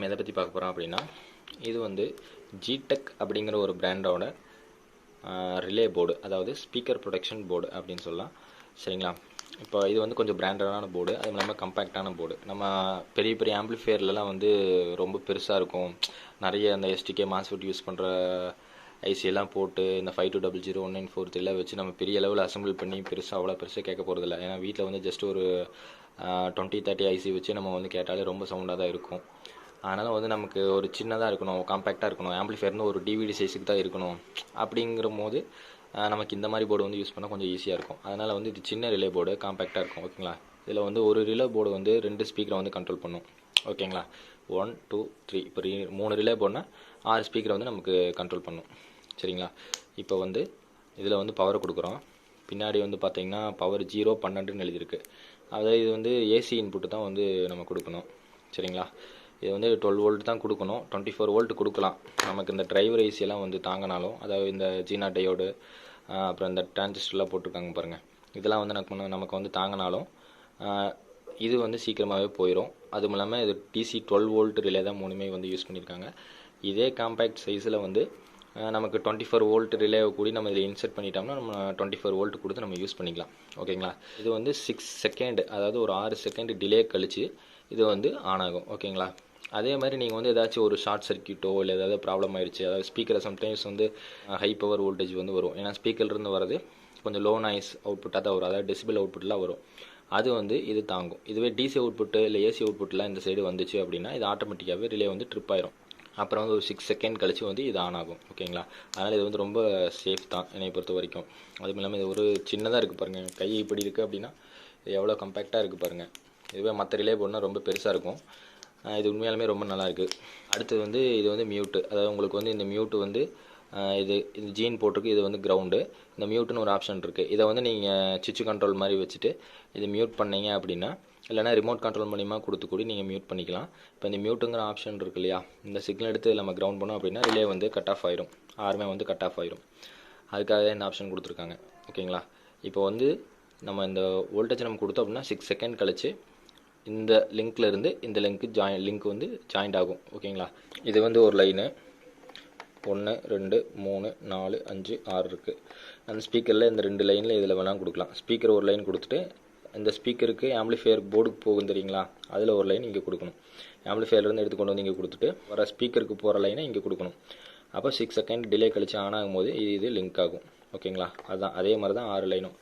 நம்ம எதை பற்றி பார்க்க போகிறோம் அப்படின்னா, இது வந்து ஜிடெக் அப்படிங்கிற ஒரு பிராண்டோட ரிலே போர்டு, அதாவது ஸ்பீக்கர் ப்ரொடெக்ஷன் போர்டு அப்படின்னு சொல்லலாம். சரிங்களா? இப்போ இது வந்து கொஞ்சம் பிராண்டடான போர்டு, அதுவும் இல்லாமல் கம்பேக்டான போர்டு. நம்ம பெரிய பெரிய ஆம்பிளிஃபையர்லாம் வந்து ரொம்ப பெருசாக இருக்கும், நிறைய அந்த எஸ்டிகே மாஸ்ஃபெட் யூஸ் பண்ணுற ஐசியெல்லாம் போட்டு இந்த 52001943 வச்சு நம்ம பெரிய அளவில் அசம்பிள் பண்ணி அவ்வளோ பெருசாக கேட்க போகிறதில்ல. ஏன்னா வீட்டில் வந்து ஜஸ்ட் ஒரு 2030 ஐசி வச்சு நம்ம வந்து கேட்டாலே ரொம்ப சவுண்டாக தான் இருக்கும். அதனால் வந்து நமக்கு ஒரு சின்னதாக இருக்கணும், காம்பேக்டாக இருக்கணும், ஆம்பிளிஃபையர்னு ஒரு டிவிடி சைஸுக்கு தான் இருக்கணும். அப்படிங்கிற போது நமக்கு இந்த மாதிரி போர்டு வந்து யூஸ் பண்ணால் கொஞ்சம் ஈஸியாக இருக்கும். அதனால் வந்து இது சின்ன ரிலே போர்டு, காம்பேக்டாக இருக்கும். ஓகேங்களா? இதில் வந்து ஒரு ரிலே போர்டு வந்து 2 ஸ்பீக்கரை வந்து கண்ட்ரோல் பண்ணும். ஓகேங்களா? 1 2 3 இப்போ 3 ரிலே போர்டுனா 6 ஸ்பீக்கரை வந்து நமக்கு கண்ட்ரோல் பண்ணும். சரிங்களா? இப்போ வந்து இதில் வந்து பவரை கொடுக்குறோம். பின்னாடி வந்து பார்த்திங்கன்னா பவர் 0 12ன்னு எழுதியிருக்கு. அதாவது இது வந்து ஏசி இன்புட்டு தான் வந்து நம்ம கொடுக்கணும். சரிங்களா? இது வந்து 12 வோல்ட் தான் கொடுக்கணும். 24 வோல்ட் கொடுக்கலாம். நமக்கு இந்த டிரைவர் ஏசியெல்லாம் வந்து தாங்கினாலும், அதாவது இந்த ஜீனா டயோடு அப்புறம் இந்த டிரான்சிஸ்டர்லாம் போட்டிருக்காங்க பாருங்கள், இதெல்லாம் வந்து நமக்கு வந்து தாங்கினாலும் இது வந்து சீக்கிரமாகவே போயிடும். அதுவும் இல்லாமல் இது டிசி 12 வோல்ட் ரிலே தான் 3மே வந்து யூஸ் பண்ணியிருக்காங்க. இதே காம்பேக்ட் சைஸில் வந்து நமக்கு 24 வோல்ட் ரிலேவை கூடி நம்ம இதில் இன்செர்ட் பண்ணிட்டோம்னா நம்ம 24 வோல்ட் கொடுத்து நம்ம யூஸ் பண்ணிக்கலாம். ஓகேங்களா? இது வந்து 6 செகண்ட், அதாவது ஒரு 6 செகண்ட் டிலே கழித்து இது வந்து ஆன் ஆகும். ஓகேங்களா? அதே மாதிரி நீங்கள் வந்து ஏதாச்சும் ஒரு ஷார்ட் சர்க்கியூட்டோ இல்லை ஏதாவது ப்ராப்ளம் ஆயிடுச்சு, அதாவது ஸ்பீக்கரை சம்டைம்ஸ் வந்து ஹை பவர் வோல்டேஜ் வந்து வரும். ஏன்னா ஸ்பீக்கர்லேருந்து வரது கொஞ்சம் லோ நாய்ஸ் அவுட்புட்டாக தான் வரும், அதாவது டெசிபிள் அவுட்புட்லாம் வரும். அது வந்து இது தாங்கும். இதுவே டிசி அவுட்புட்டு இல்லை ஏசி அவுட்புட்லாம் இந்த சைடு வந்துச்சு அப்படின்னா இது ஆட்டோமேட்டிக்காகவே ரிலே வந்து ட்ரிப் ஆயிரும். அப்புறம் வந்து ஒரு 6 செகண்ட் கழிச்சு வந்து இது ஆன் ஆகும். ஓகேங்களா? அதனால் இது வந்து ரொம்ப சேஃப் தான் என்னை பொறுத்த வரைக்கும். அதுவும் இல்லாமல் இது ஒரு சின்னதாக இருக்குது பாருங்கள், கை இப்படி இருக்குது அப்படின்னா இது எவ்வளோ கம்பேக்டாக இருக்குது பாருங்கள். இதுவே மற்ற ரிலே போர்டுனா ரொம்ப பெருசாக இருக்கும். இது உண்மையாலுமே ரொம்ப நல்லாயிருக்கு. அடுத்தது வந்து இது வந்து மியூட்டு, அதாவது உங்களுக்கு வந்து இந்த மியூட்டு வந்து இது ஜீன் போட்டிருக்கு, இது வந்து கிரவுண்டு. இந்த மியூட்டுன்னு ஒரு ஆப்ஷன் இருக்குது. இதை வந்து நீங்கள் சுவிட்ச் கண்ட்ரோல் மாதிரி வச்சுட்டு இது மியூட் பண்ணீங்க அப்படின்னா, இல்லைனா ரிமோட் கண்ட்ரோல் மூலிமா கொடுத்து கூட நீங்கள் மியூட் பண்ணிக்கலாம். இப்போ இந்த மியூட்டுங்கிற ஆப்ஷன் இருக்குது இல்லையா, இந்த சிக்னல் எடுத்து நம்ம கிரவுண்ட் பண்ணோம் அப்படின்னா ரிலே வந்து கட் ஆஃப் ஆயிரும், ஆர்மே வந்து கட் ஆஃப் ஆயிரும். அதுக்காக இந்த ஆப்ஷன் கொடுத்துருக்காங்க. ஓகேங்களா? இப்போ வந்து நம்ம இந்த வோல்டேஜ் நம்ம கொடுத்தோம் அப்படின்னா 6 செகண்ட் கழிச்சு இந்த லிங்க்ல இருந்து இந்த லிங்க் வந்து ஜாயிண்ட் ஆகும். ஓகேங்களா? இது வந்து ஒரு லைனு 1 2 3 4 5 6 இருக்குது. அந்த ஸ்பீக்கரில் இந்த 2 லைனில் இதில் வேணால் கொடுக்கலாம். ஸ்பீக்கர் ஒரு லைன் கொடுத்துட்டு இந்த ஸ்பீக்கருக்கு ஆம்பிளிஃபையர் போர்டுக்கு போகும் தெரியுங்களா, அதில் ஒரு லைன் இங்கே கொடுக்கணும். ஆம்பிளிஃபையர்லேருந்து எடுத்து கொண்டு வந்து இங்கே கொடுத்துட்டு வர ஸ்பீக்கருக்கு போகிற லைனை இங்கே கொடுக்கணும். அப்போ 6 செகண்ட் டிலே கழிச்சு ஆன் ஆகும்போது இது லிங்க் ஆகும். ஓகேங்களா? அதுதான் அதே மாதிரி தான் 6 லைனும்.